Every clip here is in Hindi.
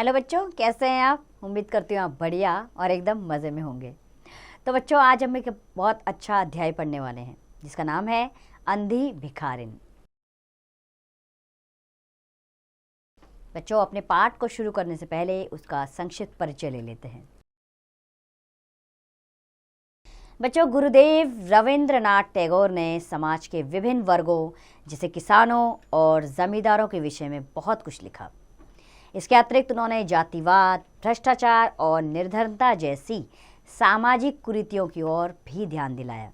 हेलो बच्चों, कैसे हैं आप। उम्मीद करती हूँ आप बढ़िया और एकदम मज़े में होंगे। तो बच्चों, आज हम एक बहुत अच्छा अध्याय पढ़ने वाले हैं जिसका नाम है अंधी भिखारिन। बच्चों, अपने पाठ को शुरू करने से पहले उसका संक्षिप्त परिचय ले लेते हैं। बच्चों, गुरुदेव रविंद्रनाथ टैगोर ने समाज के विभिन्न वर्गों जैसे किसानों और जमींदारों के विषय में बहुत कुछ लिखा। इसके अतिरिक्त उन्होंने जातिवाद, भ्रष्टाचार और निर्धनता जैसी सामाजिक कुरीतियों की ओर भी ध्यान दिलाया।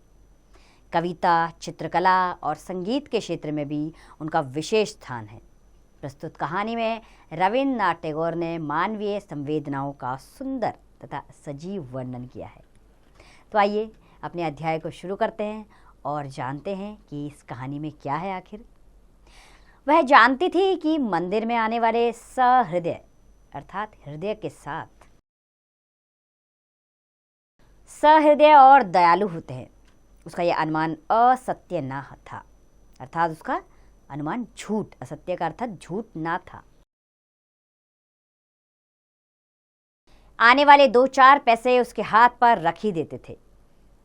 कविता, चित्रकला और संगीत के क्षेत्र में भी उनका विशेष स्थान है। प्रस्तुत कहानी में रविंद्रनाथ टैगोर ने मानवीय संवेदनाओं का सुंदर तथा सजीव वर्णन किया है। तो आइए अपने अध्याय को शुरू करते हैं और जानते हैं कि इस कहानी में क्या है। आखिर वह जानती थी कि मंदिर में आने वाले सहृदय अर्थात हृदय के साथ सहृदय और दयालु होते हैं। उसका यह अनुमान असत्य ना था, अर्थात उसका अनुमान झूठ, असत्य का अर्थात झूठ ना था। आने वाले 2-4 पैसे उसके हाथ पर रख ही देते थे।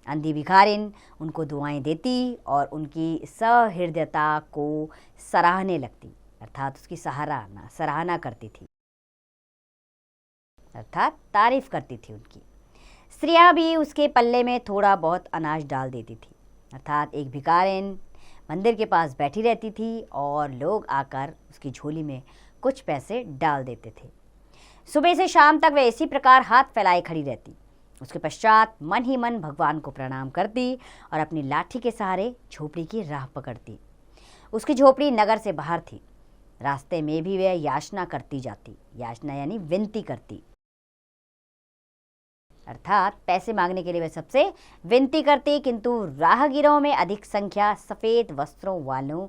अंधी भिखारिन उनको दुआएं देती और उनकी सहृदयता को सराहने लगती, अर्थात उसकी सराहना करती थी, अर्थात तारीफ करती थी उनकी। स्त्रियां भी उसके पल्ले में थोड़ा बहुत अनाज डाल देती थी, अर्थात एक भिखारिन मंदिर के पास बैठी रहती थी और लोग आकर उसकी झोली में कुछ पैसे डाल देते थे। सुबह से शाम तक वह इसी प्रकार हाथ फैलाए खड़ी रहती। उसके पश्चात मन ही मन भगवान को प्रणाम करती और अपनी लाठी के सहारे झोपड़ी की राह पकड़ती। उसकी झोपड़ी नगर से बाहर थी। रास्ते में भी वह याचना करती जाती, याचना यानी विनती करती, अर्थात पैसे मांगने के लिए वह सबसे विनती करती, किंतु राहगीरों में अधिक संख्या सफेद वस्त्रों वालों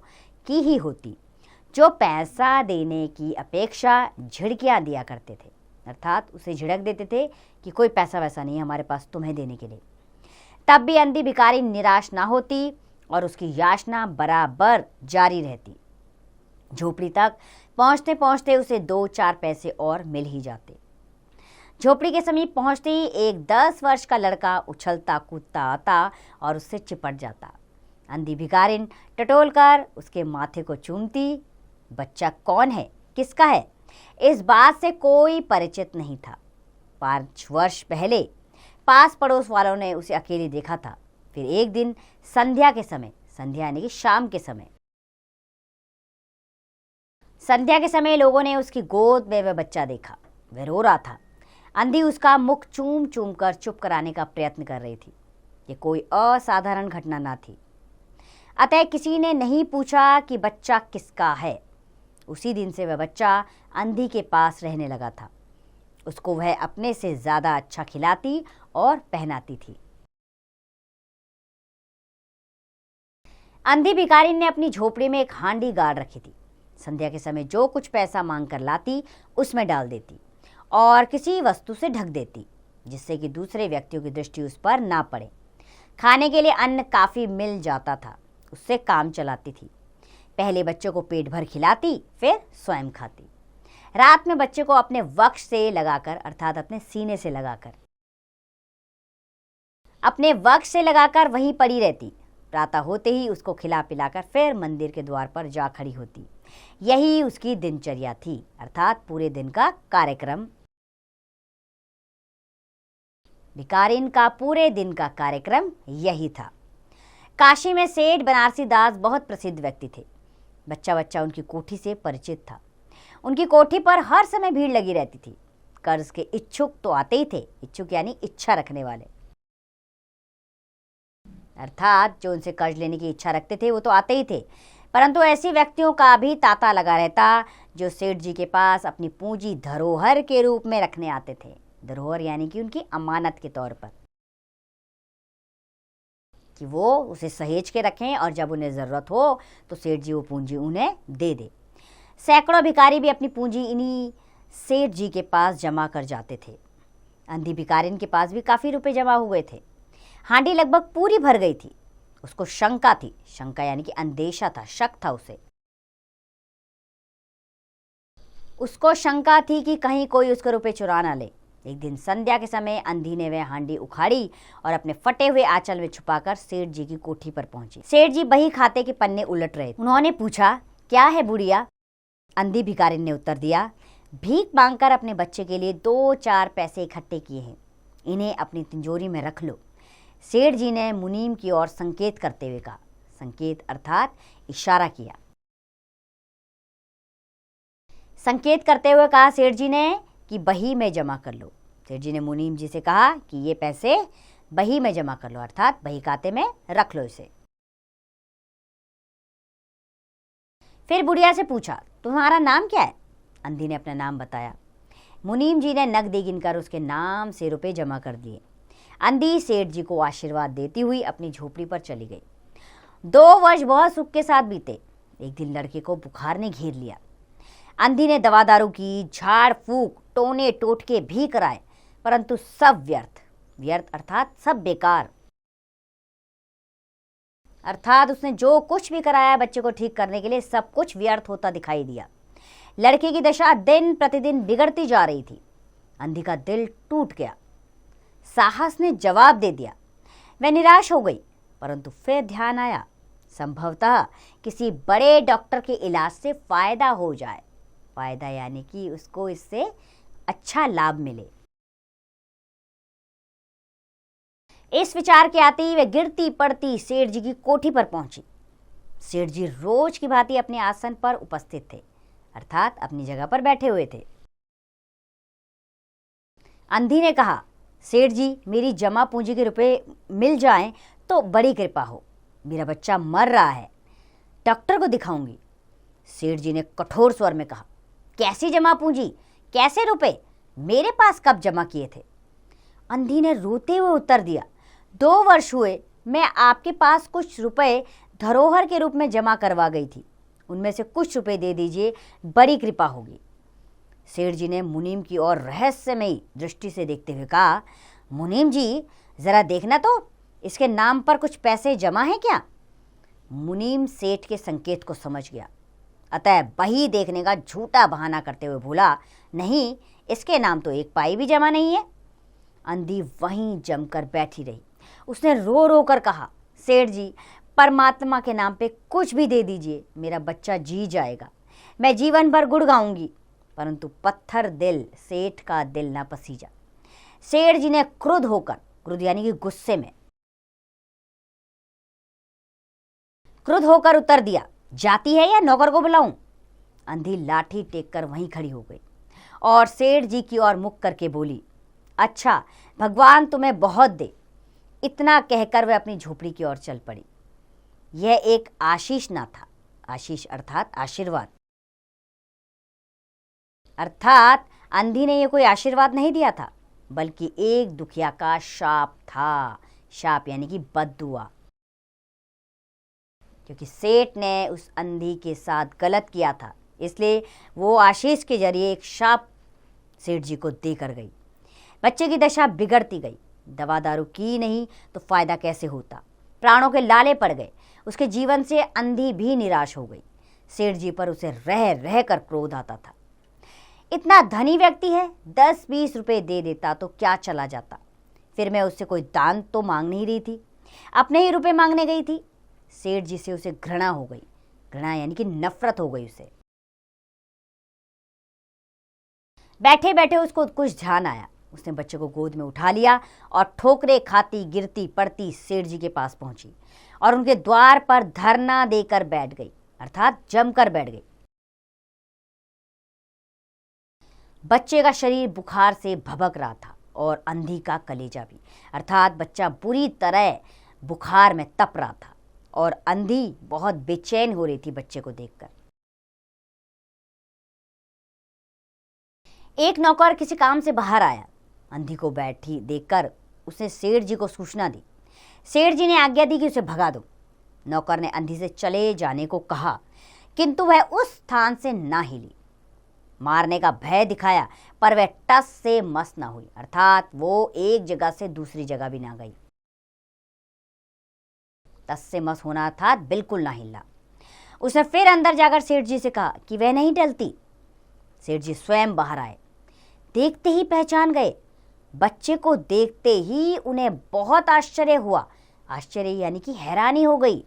की ही होती, जो पैसा देने की अपेक्षा झिड़कियां दिया करते थे, अर्थात उसे झिड़क देते थे कि कोई पैसा वैसा नहीं है हमारे पास तुम्हें देने के लिए। तब भी अंधी भिखारी निराश ना होती और उसकी याचना बराबर जारी रहती। झोपड़ी तक पहुंचते पहुंचते उसे 2-4 पैसे और मिल ही जाते। झोपड़ी के समीप पहुंचते ही एक 10 वर्ष का लड़का उछलता कूदता आता और उससे चिपट जाता। अंधी भिखारिन टटोल कर उसके माथे को चूमती। बच्चा कौन है, किसका है, इस बात से कोई परिचित नहीं था। 5 वर्ष पहले पास पड़ोस वालों ने उसे अकेले देखा था। फिर एक दिन संध्या के समय, संध्या यानी कि शाम के समय, संध्या के समय लोगों ने उसकी गोद में वह बच्चा देखा। वह रो रहा था। अंधी उसका मुख चूम चूम कर चुप कराने का प्रयत्न कर रही थी। ये कोई असाधारण घटना ना थी। अतः किसी ने नहीं पूछा कि बच्चा किसका है। उसी दिन से वह बच्चा अंधी के पास रहने लगा था। उसको वह अपने से ज्यादा अच्छा खिलाती और पहनाती थी। अंधी भिखारी ने अपनी झोपड़ी में एक हांडी गाड़ रखी थी। संध्या के समय जो कुछ पैसा मांग कर लाती उसमें डाल देती और किसी वस्तु से ढक देती, जिससे कि दूसरे व्यक्तियों की दृष्टि उस पर ना पड़े। खाने के लिए अन्न काफी मिल जाता था, उससे काम चलाती थी। पहले बच्चों को पेट भर खिलाती, फिर स्वयं खाती। रात में बच्चे को अपने वक्ष से लगाकर, अर्थात अपने सीने से लगाकर वहीं पड़ी रहती। प्रातः होते ही उसको खिला पिलाकर फिर मंदिर के द्वार पर जा खड़ी होती। यही उसकी दिनचर्या थी, अर्थात पूरे दिन का कार्यक्रम। भिखारिन का पूरे दिन का कार्यक्रम यही था। काशी में सेठ बनारसी दास बहुत प्रसिद्ध व्यक्ति थे। बच्चा बच्चा उनकी कोठी से परिचित था। उनकी कोठी पर हर समय भीड़ लगी रहती थी। कर्ज के इच्छुक तो आते ही थे, इच्छुक यानी इच्छा रखने वाले, अर्थात जो उनसे कर्ज लेने की इच्छा रखते थे वो तो आते ही थे, परंतु ऐसे व्यक्तियों का भी तांता लगा रहता जो सेठ जी के पास अपनी पूंजी धरोहर के रूप में रखने आते थे। धरोहर यानी कि उनकी अमानत के तौर पर, कि वो उसे सहेज के रखें और जब उन्हें जरूरत हो तो सेठ जी वो पूंजी उन्हें दे दे। सैकड़ों भिखारी भी अपनी पूंजी इन्हीं सेठ जी के पास जमा कर जाते थे। अंधी भिखारिन के पास भी काफी रुपए जमा हुए थे। हांडी लगभग पूरी भर गई थी। उसको शंका थी, शंका यानी कि अंदेशा था, शक था उसे। उसको शंका थी कि कहीं कोई उसके रुपए चुरा ना ले। एक दिन संध्या के समय अंधी ने वह हांडी उखाड़ी और अपने फटे हुए आंचल में छुपाकर सेठ जी की कोठी पर पहुंची। सेठ जी बही खाते के पन्ने उलट रहे। उन्होंने पूछा, क्या है बुढ़िया? अंधी भिखारिन ने उत्तर दिया, भीख मांगकर अपने बच्चे के लिए 2-4 पैसे इकट्ठे किए हैं, इन्हें अपनी तिजोरी में रख लो। सेठ जी ने मुनीम की ओर संकेत करते हुए कहा। संकेत अर्थात इशारा किया। संकेत करते हुए कहा सेठ जी ने कि बही में जमा कर लो। सेठ जी ने मुनीम जी से कहा कि ये पैसे बही में जमा कर लो, अर्थात बही खाते में रख लो इसे। फिर बुढ़िया से पूछा, तुम्हारा नाम क्या है? अंधी ने अपना नाम बताया। मुनीम जी ने नकदी गिनकर उसके नाम से रुपए जमा कर दिए। अंधी सेठ जी को आशीर्वाद देती हुई अपनी झोपड़ी पर चली गई। 2 वर्ष बहुत सुख के साथ बीते। एक दिन लड़के को बुखार ने घेर लिया। अंधी ने दवा दारू की, झाड़ फूक, टोने टोटके भी कराए, परंतु सब व्यर्थ। व्यर्थ अर्थात सब बेकार। अर्थात उसने जो कुछ भी कराया बच्चे को ठीक करने के लिए, सब कुछ व्यर्थ होता दिखाई दिया। लड़के की दशा दिन प्रतिदिन बिगड़ती जा रही थी। अंधी का दिल टूट गया। साहस ने जवाब दे दिया। वह निराश हो गई, परंतु फिर ध्यान आया, संभवतः किसी बड़े डॉक्टर के इलाज से फायदा हो जाए। फायदा यानी कि उसको इससे अच्छा लाभ मिले। इस विचार के आते ही वे गिरती पड़ती सेठ जी की कोठी पर पहुंची। सेठ जी रोज की भांति अपने आसन पर उपस्थित थे, अर्थात अपनी जगह पर बैठे हुए थे। अंधी ने कहा, सेठ जी मेरी जमा पूंजी के रुपए मिल जाएं तो बड़ी कृपा हो। मेरा बच्चा मर रहा है, डॉक्टर को दिखाऊंगी। सेठ जी ने कठोर स्वर में कहा, कैसी जमा पूंजी, कैसे रुपए? मेरे पास कब जमा किए थे? अंधी ने रोते हुए उत्तर दिया, 2 वर्ष हुए मैं आपके पास कुछ रुपए धरोहर के रूप में जमा करवा गई थी। उनमें से कुछ रुपए दे दीजिए, बड़ी कृपा होगी। सेठ जी ने मुनीम की ओर रहस्यमयी दृष्टि से देखते हुए कहा, मुनीम जी जरा देखना तो, इसके नाम पर कुछ पैसे जमा हैं क्या? मुनीम सेठ के संकेत को समझ गया, अतः बही देखने का झूठा बहाना करते हुए बोला, नहीं, इसके नाम तो 1 पाई भी जमा नहीं है। अंधी वहीं जमकर बैठी रही। उसने रो रो कर कहा, सेठ जी परमात्मा के नाम पे कुछ भी दे दीजिए, मेरा बच्चा जी जाएगा। मैं जीवन भर गुड़ गाऊंगी। परंतु पत्थर दिल सेठ का दिल न पसीजा। सेठ जी ने क्रुद्ध होकर, क्रुद्ध यानी कि गुस्से में, क्रुद्ध होकर उत्तर दिया, जाती है या नौकर को बुलाऊं? अंधी लाठी टेक कर वहीं खड़ी हो गई और सेठ जी की ओर मुख करके बोली, अच्छा भगवान तुम्हें बहुत दे। इतना कहकर वह अपनी झोपड़ी की ओर चल पड़ी। यह एक आशीष ना था। आशीष अर्थात आशीर्वाद। अर्थात अंधी ने यह कोई आशीर्वाद नहीं दिया था, बल्कि एक दुखिया का शाप था। शाप यानी कि बद्दुआ, क्योंकि सेठ ने उस अंधी के साथ गलत किया था, इसलिए वो आशीष के जरिए एक शाप सेठ जी को देकर गई। बच्चे की दशा बिगड़ती गई। दवा दारू की नहीं तो फायदा कैसे होता? प्राणों के लाले पड़ गए। उसके जीवन से अंधी भी निराश हो गई। सेठ जी पर उसे रह रह कर क्रोध आता था। इतना धनी व्यक्ति है, 10-20 रुपए दे देता तो क्या चला जाता। फिर मैं उससे कोई दान तो मांग नहीं रही थी, अपने ही रुपए मांगने गई थी। सेठ जी से उसे घृणा हो गई। घृणा यानी कि नफरत हो गई उसे। बैठे बैठे उसको कुछ ध्यान आया। उसने बच्चे को गोद में उठा लिया और ठोकरे खाती गिरती पड़ती सेठ जी के पास पहुंची और उनके द्वार पर धरना देकर बैठ गई, अर्थात जमकर बैठ गई। बच्चे का शरीर बुखार से भभक रहा था और अंधी का कलेजा भी, अर्थात बच्चा बुरी तरह बुखार में तप रहा था और अंधी बहुत बेचैन हो रही थी बच्चे को देखकर। एक नौकर किसी काम से बाहर आया। अंधी को बैठी देखकर उसने सेठ जी को सूचना दी। सेठ जी ने आज्ञा दी कि उसे भगा दो। नौकर ने अंधी से चले जाने को कहा, किंतु वह उस स्थान से ना हिली। मारने का भय दिखाया, पर वह टस से मस ना हुई, अर्थात वो एक जगह से दूसरी जगह भी ना गई। टस से मस होना था, बिल्कुल ना हिला। उसने फिर अंदर जाकर सेठ जी से कहा कि वह नहीं टलती। सेठ जी स्वयं बाहर आए, देखते ही पहचान गए। बच्चे को देखते ही उन्हें बहुत आश्चर्य हुआ। आश्चर्य यानी कि हैरानी हो गई।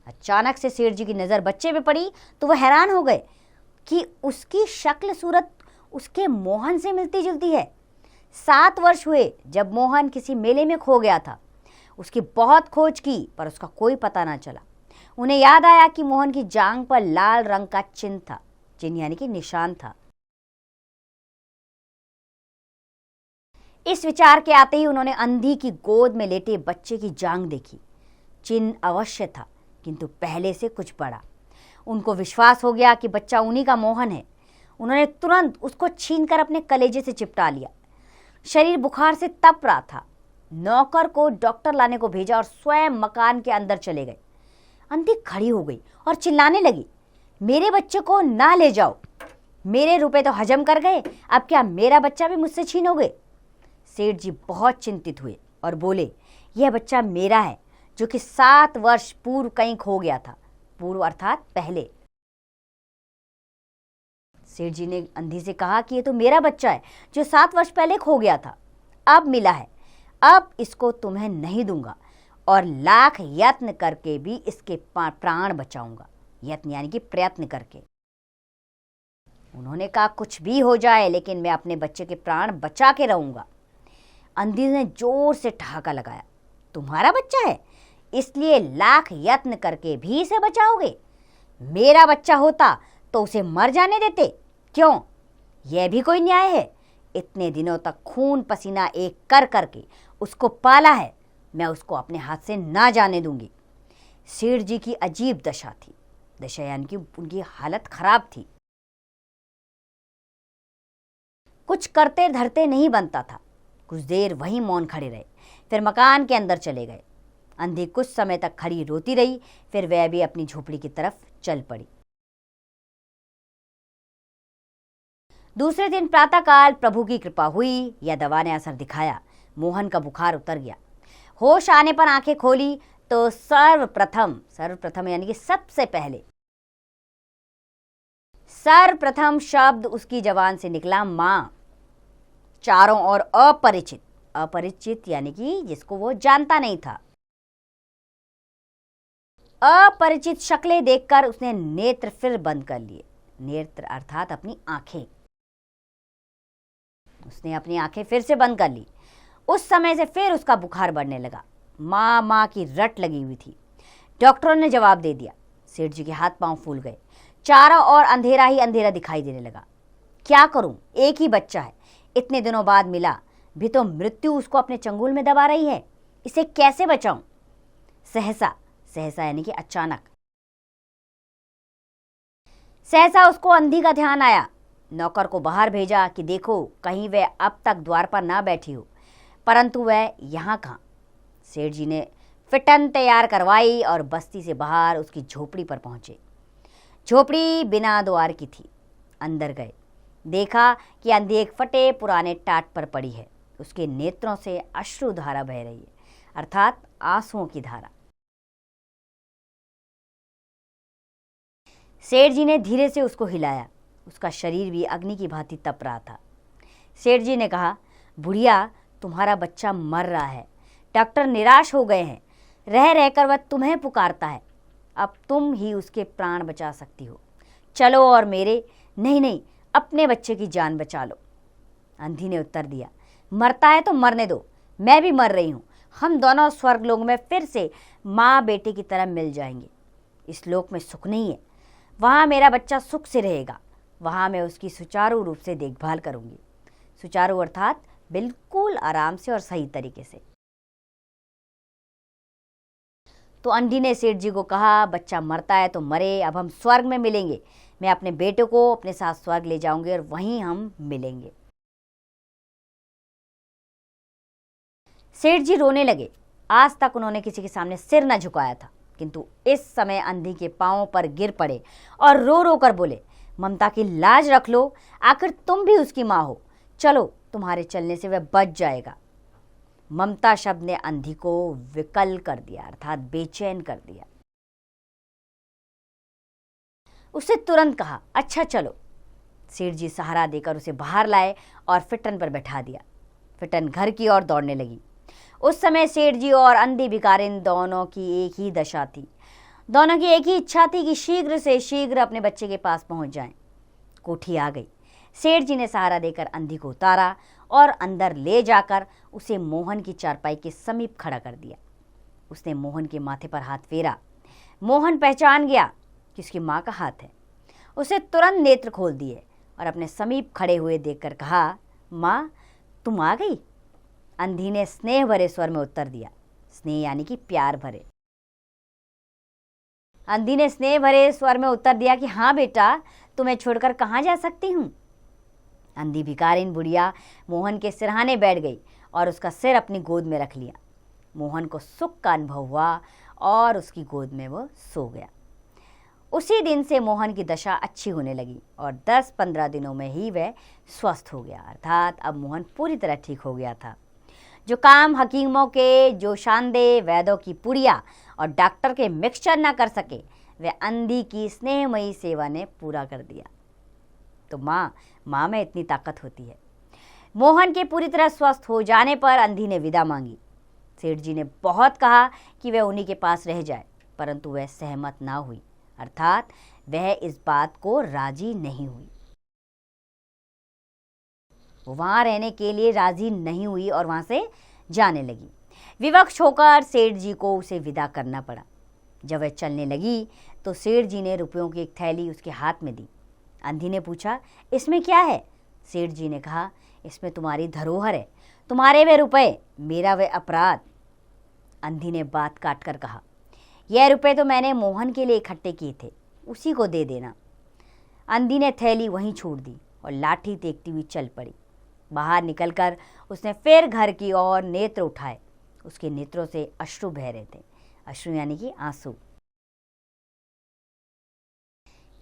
अचानक से सेठ जी की नजर बच्चे पे पड़ी तो वह हैरान हो गए कि उसकी शक्ल सूरत उसके मोहन से मिलती जुलती है। 7 वर्ष हुए जब मोहन किसी मेले में खो गया था। उसकी बहुत खोज की पर उसका कोई पता ना चला। उन्हें याद आया कि मोहन की जांघ पर लाल रंग का चिन्ह था, चिन्ह यानी कि निशान था। इस विचार के आते ही उन्होंने अंधी की गोद में लेटे बच्चे की जांघ देखी। चिन्ह अवश्य था किंतु पहले से कुछ बड़ा। उनको विश्वास हो गया कि बच्चा उन्हीं का मोहन है। उन्होंने तुरंत उसको छीनकर अपने कलेजे से चिपटा लिया। शरीर बुखार से तप रहा था। नौकर को डॉक्टर लाने को भेजा और स्वयं मकान के अंदर चले गए। अंधी खड़ी हो गई और चिल्लाने लगी, मेरे बच्चे को ना ले जाओ, मेरे रुपए तो हजम कर गए, अब क्या मेरा बच्चा भी मुझसे छीनोगे? सेठ जी बहुत चिंतित हुए और बोले, यह बच्चा मेरा है जो कि 7 वर्ष पूर्व कहीं खो गया था। पूर्व अर्थात पहले। सेठ जी ने अंधी से कहा कि यह तो मेरा बच्चा है जो 7 वर्ष पहले खो गया था, अब मिला है। अब इसको तुम्हें नहीं दूंगा और लाख यत्न करके भी इसके प्राण बचाऊंगा। यत्न यानी कि प्रयत्न करके। उन्होंने कहा, कुछ भी हो जाए लेकिन मैं अपने बच्चे के प्राण बचा के रहूंगा। अंधी ने जोर से ठहाका लगाया, तुम्हारा बच्चा है इसलिए लाख यत्न करके भी इसे बचाओगे? मेरा बच्चा होता तो उसे मर जाने देते, क्यों? यह भी कोई न्याय है? इतने दिनों तक खून पसीना एक कर करके उसको पाला है, मैं उसको अपने हाथ से ना जाने दूंगी। सेठ जी की अजीब दशा थी। दशा यानी कि उनकी हालत खराब थी। कुछ करते धरते नहीं बनता था। कुछ देर वहीं मौन खड़े रहे, फिर मकान के अंदर चले गए। अंधी कुछ समय तक खड़ी रोती रही, फिर वह भी अपनी झोपड़ी की तरफ चल पड़ी। दूसरे दिन प्रातःकाल प्रभु की कृपा हुई, यह दवा ने असर दिखाया। मोहन का बुखार उतर गया। होश आने पर आंखें खोली तो सर्वप्रथम यानी कि सबसे पहले सर्वप्रथम शब्द उसकी जबान से निकला, मां। चारों ओर अपरिचित यानी कि जिसको वो जानता नहीं था। अपरिचित शक्लें देखकर उसने नेत्र फिर बंद कर लिए। नेत्र अर्थात अपनी आंखें। उसने अपनी आंखें फिर से बंद कर ली। उस समय से फिर उसका बुखार बढ़ने लगा। माँ माँ की रट लगी हुई थी। डॉक्टरों ने जवाब दे दिया। सेठ जी के हाथ पांव फूल गए। चारों ओर अंधेरा ही अंधेरा दिखाई देने लगा। क्या करूं, एक ही बच्चा है, इतने दिनों बाद मिला भी तो मृत्यु उसको अपने चंगुल में दबा रही है, इसे कैसे बचाऊं? सहसा यानी कि अचानक सहसा उसको अंधी का ध्यान आया। नौकर को बाहर भेजा कि देखो कहीं वह अब तक द्वार पर ना बैठी हो, परंतु वह यहाँ कहाँ। सेठ जी ने फिटन तैयार करवाई और बस्ती से बाहर उसकी झोपड़ी पर पहुंचे। झोपड़ी बिना द्वार की थी। अंदर गए, देखा कि अंधी एक फटे पुराने टाट पर पड़ी है। उसके नेत्रों से अश्रु धारा बह रही है, अर्थात आंसुओं की धारा। सेठ जी ने धीरे से उसको हिलाया। उसका शरीर भी अग्नि की भांति तप रहा था। सेठ जी ने कहा, बुढ़िया, तुम्हारा बच्चा मर रहा है। डॉक्टर निराश हो गए हैं। रह रहकर वह तुम्हें पुकारता है। अब तुम ही उसके प्राण बचा सकती हो। चलो और मेरे नहीं, अपने बच्चे की जान बचा लो। अंधी ने उत्तर दिया, मरता है तो मरने दो, मैं भी मर रही हूँ। हम दोनों स्वर्गलोक में फिर से माँ बेटे की तरह मिल जाएंगे। इस लोक में सुख नहीं है, वहाँ मेरा बच्चा सुख से रहेगा। वहाँ मैं उसकी सुचारू रूप से देखभाल करूँगी। सुचारू अर्थात बिल्कुल आराम से और सही तरीके से। तो अंधी ने सेठ जी को कहा, बच्चा मरता है तो मरे, अब हम स्वर्ग में मिलेंगे। मैं अपने बेटे को अपने साथ स्वर्ग ले जाऊंगी और वहीं हम मिलेंगे। सेठ जी रोने लगे। आज तक उन्होंने किसी के सामने सिर न झुकाया था, किंतु इस समय अंधी के पांवों पर गिर पड़े और रो रो कर बोले, ममता की लाज रख लो, आखिर तुम भी उसकी माँ हो। चलो, तुम्हारे चलने से वह बच जाएगा। ममता शब्द ने अंधी को विकल कर दिया, अर्थात बेचैन कर दिया। उसने तुरंत कहा, अच्छा चलो। सेठ जी सहारा देकर उसे बाहर लाए और फिटन पर बैठा दिया। फिटन घर की ओर दौड़ने लगी। उस समय सेठ जी और अंधी भिखारिन दोनों की एक ही दशा थी। दोनों की एक ही इच्छा थी कि शीघ्र से शीघ्र अपने बच्चे के पास पहुंच जाएं। कोठी आ गई। सेठ जी ने सहारा देकर अंधी को उतारा और अंदर ले जाकर उसे मोहन की चारपाई के समीप खड़ा कर दिया। उसने मोहन के माथे पर हाथ फेरा। मोहन पहचान गया कि उसकी माँ का हाथ है। उसे तुरंत नेत्र खोल दिए और अपने समीप खड़े हुए देखकर कहा, माँ तुम आ गई? अंधी ने स्नेह भरे स्वर में उत्तर दिया। स्नेह यानी कि प्यार भरे। अंधी ने स्नेह भरे स्वर में उत्तर दिया कि हाँ बेटा, तुम्हें छोड़कर कहाँ जा सकती हूँ। अंधी भिखारिन बुढ़िया मोहन के सिरहाने बैठ गई और उसका सिर अपनी गोद में रख लिया। मोहन को सुख का अनुभव हुआ और उसकी गोद में वो सो गया। उसी दिन से मोहन की दशा अच्छी होने लगी और 10-15 दिनों में ही वह स्वस्थ हो गया। अर्थात अब मोहन पूरी तरह ठीक हो गया था। जो काम हकीमों के जो शानदेह वैद्यों की पुड़िया और डॉक्टर के मिक्सचर न कर सके, वह अंधी की स्नेहमयी सेवा ने पूरा कर दिया। तो माँ में इतनी ताकत होती है। मोहन के पूरी तरह स्वस्थ हो जाने पर अंधी ने विदा मांगी। सेठ जी ने बहुत कहा कि वह उन्हीं के पास रह जाए, परंतु वह सहमत ना हुई। अर्थात वह इस बात को राजी नहीं हुई। वो वहां रहने के लिए राजी नहीं हुई और वहां से जाने लगी। विवश होकर सेठ जी को उसे विदा करना पड़ा। जब वह चलने लगी तो सेठ जी ने रुपयों की एक थैली उसके हाथ में दी। अंधी ने पूछा, इसमें क्या है? सेठ जी ने कहा, इसमें तुम्हारी धरोहर है, तुम्हारे वे रुपए, मेरा वे अपराध। अंधी ने बात काट कर कहा, यह रुपए तो मैंने मोहन के लिए इकट्ठे किए थे, उसी को दे देना। अंधी ने थैली वहीं छोड़ दी और लाठी देखती हुई चल पड़ी। बाहर निकलकर उसने फिर घर की ओर नेत्र उठाए। उसके नेत्रों से अश्रु बह रहे थे। अश्रु यानी कि आंसू।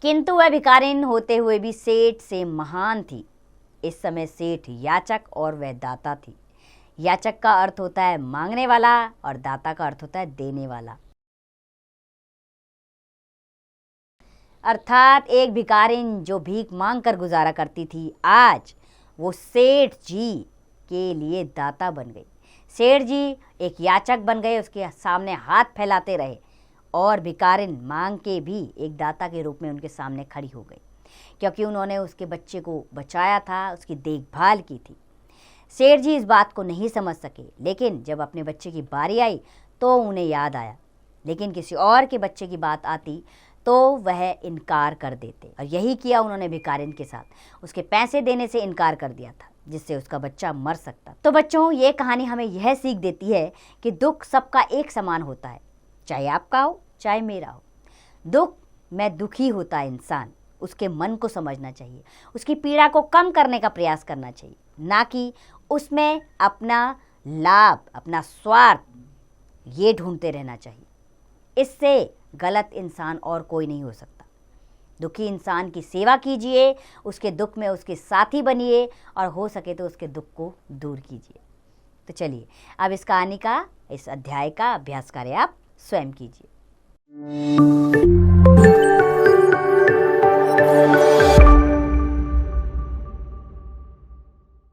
किंतु वह भिखारिन होते हुए भी सेठ से महान थी। इस समय सेठ याचक और वह दाता थी। याचक का अर्थ होता है मांगने वाला और दाता का अर्थ होता है देने वाला। अर्थात एक भिखारिन जो भीख मांग कर गुजारा करती थी, आज वो सेठ जी के लिए दाता बन गई। सेठ जी एक याचक बन गए, उसके सामने हाथ फैलाते रहे और भिखारिन मांग के भी एक दाता के रूप में उनके सामने खड़ी हो गई, क्योंकि उन्होंने उसके बच्चे को बचाया था, उसकी देखभाल की थी। सेठ जी इस बात को नहीं समझ सके, लेकिन जब अपने बच्चे की बारी आई तो उन्हें याद आया। लेकिन किसी और के बच्चे की बात आती तो वह इनकार कर देते, और यही किया उन्होंने भिखारिन के साथ। उसके पैसे देने से इनकार कर दिया था, जिससे उसका बच्चा मर सकता। तो बच्चों, ये कहानी हमें यह सीख देती है कि दुख सबका एक समान होता है, चाहे आपका हो चाहे मेरा हो। दुख में दुखी होता है इंसान, उसके मन को समझना चाहिए, उसकी पीड़ा को कम करने का प्रयास करना चाहिए, ना कि उसमें अपना लाभ, अपना स्वार्थ ये ढूंढते रहना चाहिए। इससे गलत इंसान और कोई नहीं हो सकता। दुखी इंसान की सेवा कीजिए, उसके दुख में उसके साथी बनिए और हो सके तो उसके दुख को दूर कीजिए। तो चलिए अब इस कहानी का, इस अध्याय का अभ्यास करें, आप स्वयं कीजिए।